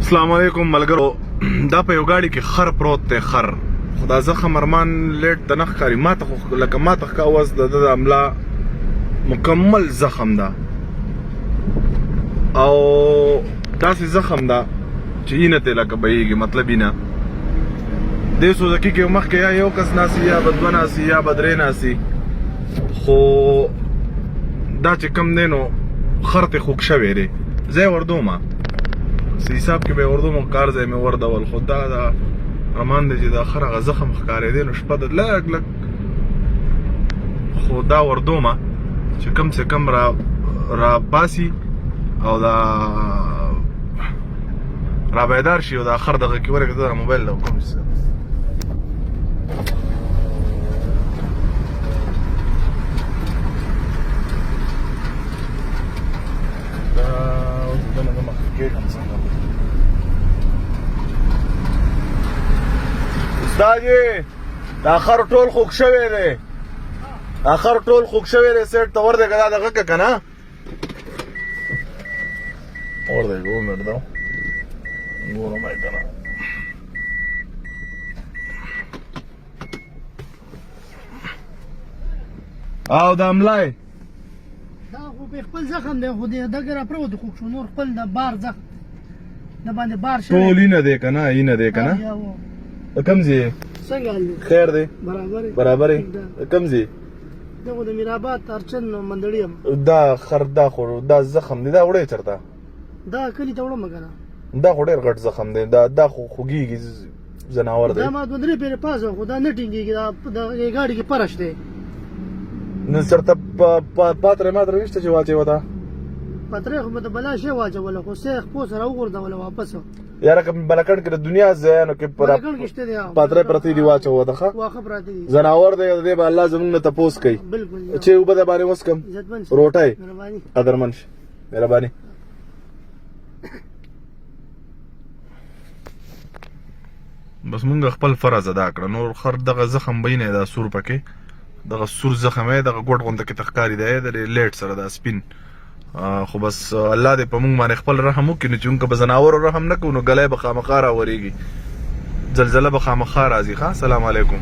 السلام علیکم ملګرو. دا په یو ګاډي کې خر پروت دی. خر خدا زخم ارمان لیټ ته نه ښکاري، ماته خو لکه ماته ښکا اوس د حمله مکمل زخم ده او داسې زخم ده چې اینه ته لکه بهیږي، مطلب اینه دې سوزکي کې مخکې یا یو کس ناسي یا به دوه ناسي یا به درې ناسي، خو دا چې کم دی نو خر ته خوږ شوی دی. زه یې وردومه حساب کې به وردومه کار ځای مې وردول، خو دا امان دی چې دا خر هغه زخم ښکارېدی نو شپه د لږ لږ خو دا وردومه چې کم سے کم را باسي او دا را بیدار شي او دا خر دغه کې ورګه دا موبایل له کوم څه دا اوس دنه د مخ کې کوم څه استاد دا خر ټول خوږ شوی دی، دا خر ټول خوږ شوی دی. سیټ ته ورده که دا دغه که که نه ورده که ومردو ګورم ای که نه او دا ملای دا خو په خپل زخم دی، خو دغه را پروت خوږ شو، نور خپل د بار زخم د باندې بار شوی ټول اینه دی که نه، اینه دی که نه. کم ځای څنګه حال دی؟ خیر دی؟ برابر دی؟ کم ځای؟ دغه د میرآباد ارچن مندړي یم. دا خر دا خو دا زخم دی، دا وړی چېرته؟ دا کلي ته وړم که نه، دا خو ډېر غټ زخم دی، دا خو خوږېږي ځناور دی. دا ما دوه درې پیرې پاس خو دا نه ټینګېږي، دا د ګاډي کې پرش دی. نو چېرته پاتره ماتره نشته چې واچوه تا؟ پترې خو مې د بلا شی واچوله، خو سیخ پوس راوغورځوله واپس. یاره که بلکڼ کې د دنیا ځایانو کې بلکڼ کې شته دی پاتره پرتې دي واچوه ته ښه واښه پراته دي. ځناور دی دې به الله زموږ نه تپوس کوي. بالکل چې اوبه د باندې وڅکم عزتمن شي، روټۍ مهرباني قدرمن شي، مهرباني. بس مونږ خپل فرض ادا کړه. نور خر دغه زخم بینه دا سور پکې دغه سور زخم دی، دغه ګوټ غونډه کې تخکاری دی د لیټ سره دا سپین. خو بس الله دې په مونږ باندې خپل رحم وکړي، نو چې مونږ به ځناورو رحم نه کوو نو ګلی به خامخا راورېږي، زلزله به خامخا راځي. ښه، سلام علیکم.